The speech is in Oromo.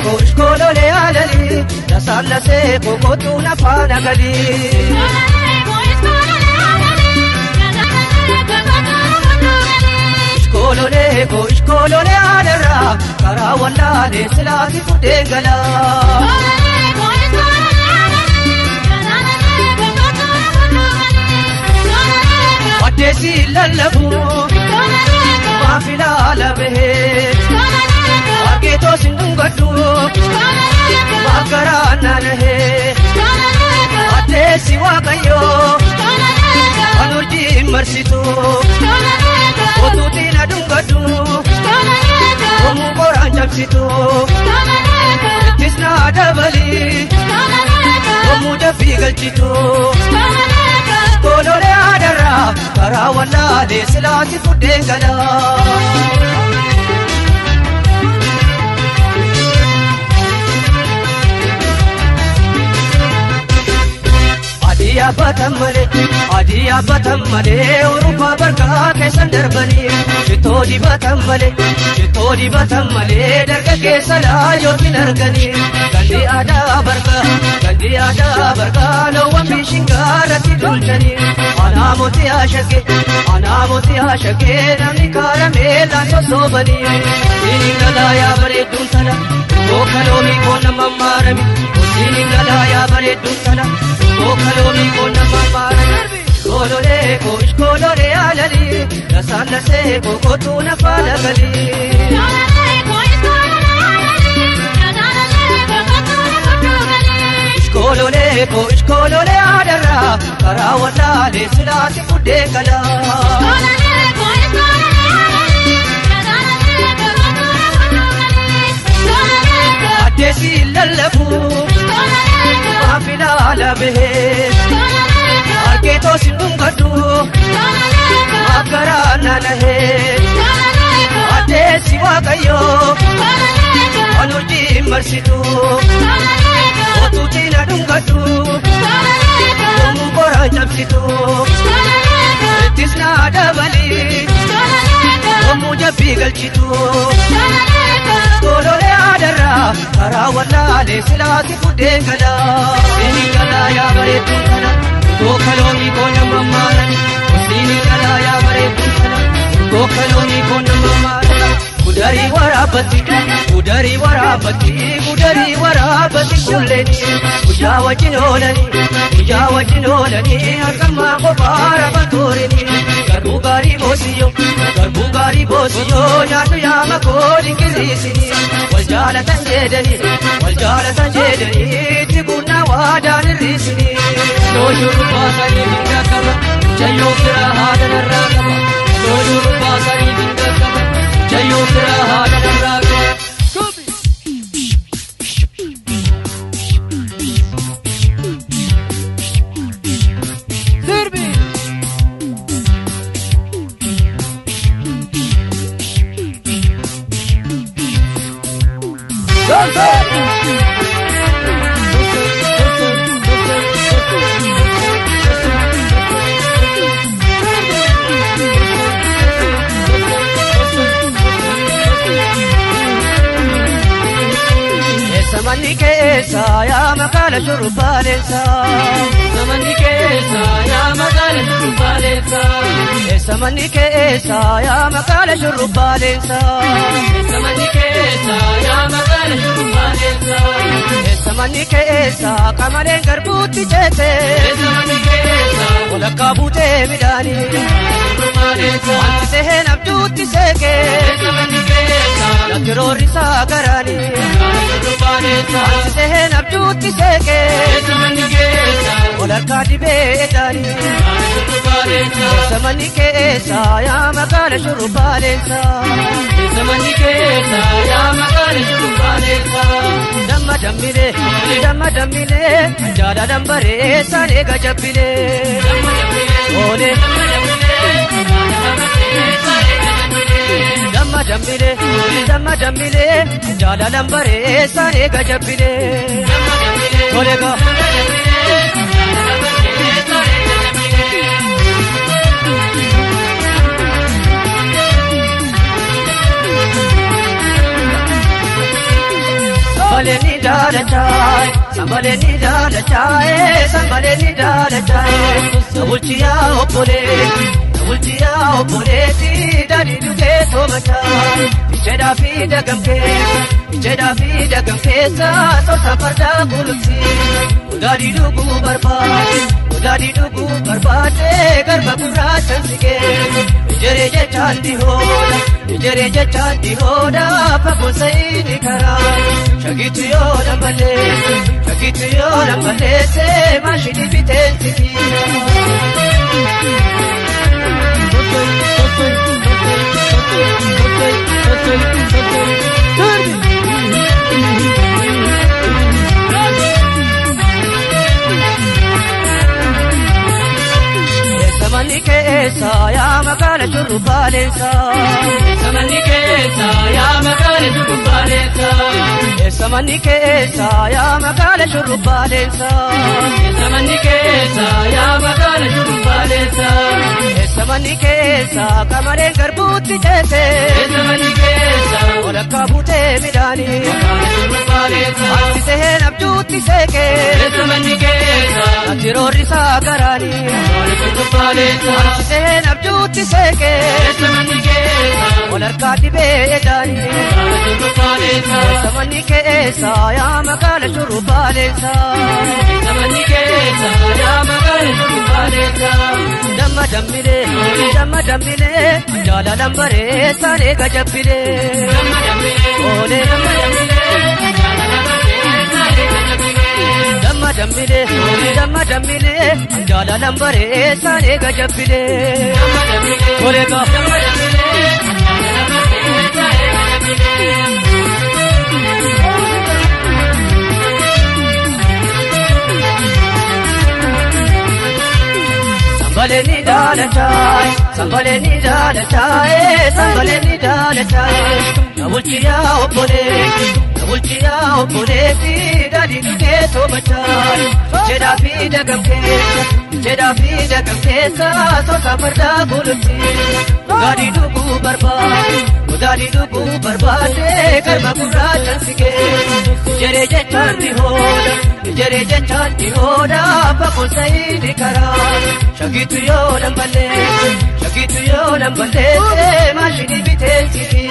Kolole alali, dasalla se kokotu na fana gali. Kolole alara, karawalla de silati kudengala. Adesi lallabu, mafila labehe. Aketo singungatu, makarana nahe. Adesi wakayo, anurji marsitu. Otuti na dungatu, omu koran jamsitu. Tisna dabali, omu jafi galchitu. Kolole adara, karawalla de silati kudengala. Adiya batammale, Urupa barka kesan darbani. Chitodi batammale, darga kesala yotin argani. Gandi ada barka, no wambi shingarati dulchani. Anamoti ashake, namni karamela sobani. Siningala ya bare duntala, okalomi kona mamarami. Siningala ya bare duntala. Okalomi kona mamarami. Kolole alali, dasalla se kokotu na fala gali. Kolole adara, karawalla de silati kudengala. Adesi lallabu, mafila labehe. Aketo singungatu, makarana nahe. Adesi wakayo, anurji marsitu. Otuti na dungatu, omu koran jamsitu. Tisna dabali, omu jafi galchitu. Kolole adara, karawalla de silati kudengala. Siningala ya bare duntala, okalomi kona mamarani. Siningala ya bare duntala, okalomi kona mamarani. Udari warabati kulleni. Uja wajin olani, akama kopara baturini. Garbugari bosiyo, nyatu yama kodi kirisini. Waljalatan jedani, tibuna wadani risini. Dojuru basani binda kaba, jayo kira hadana rakaba. Dojuru basani binda kaba, jayo kira hadana rakaba. Zamani keessa yaa magala shurubaleessa. Zamani keessa yaa magala shurubaleessa. Zamani keessa yaa magala shurubaleessa. Zamani keessa yaa magala shurubaleessa. Zamani keessa kamaleen garbuutti jeete. Zamani keessa walakkaa buutee midhaani. Wanti seheen abduutti seeke. Zamani keessa lakkiroorri isaa garaani. Wanti seheen abduutti seeke. Zamani keessa walakkaa dhibee daani. Zamani keessa yaa magala shurubaleessa. Zamani keessa yaa magala shurubaleessa. Damma dammile jaalalan bareessan eega jabbile. Oole damma dammile jaalalan bareessan eega jabbile. Olega Sambaleni dalachai, sambaleni dalachai, sambaleni dalachai. Nabulchiya opole, ti dali duke somachai. Icheda fi dagam kesa, so saparda bulti. Udari dugu barbade, garba pura chansike. Ijere chandi hoda, papu saidi kara. Shagitiyo nambale, se mashini bitensiki. Samani keessa yaa magala shurrubbaaleensa. Samani keessa yaa magala shurrubbaaleensa. Samani keessa yaa magala shurrubbaaleensa. Samani keessa yaa magala shurrubbaaleensa. Samani keessa kamareen garbuutti ceese. Samani keessa walakkaa buutee midhaani. Magala shurrubbaaleensa. Ati seheen abjuutti seeke. Samani keessa ati roorrisaa garaani. Magala shurrubbaaleensa. Ati seheen abjuutti seeke. Samani keessa walakkaa dhibee edaani. Magala shurrubbaaleensa. Samani keessa yaa magala shurrubbaaleensa. Samani keessa yaa magala shurrubbaaleensa. Damma dammile jaalalan bareessaan eega jabbile. Damma dammile jaalalan bareessaan eega jabbile. Sambaleni dalachai. Nabulchiya opole, ti dali duke somachai. Icheda fi dagam kesa, so saparda bulti. Udari dugu barbade, garba pura chansike. Ijere chandi hoda, papu saidi kara. Shagitiyo nambale, se mashini bitensiki.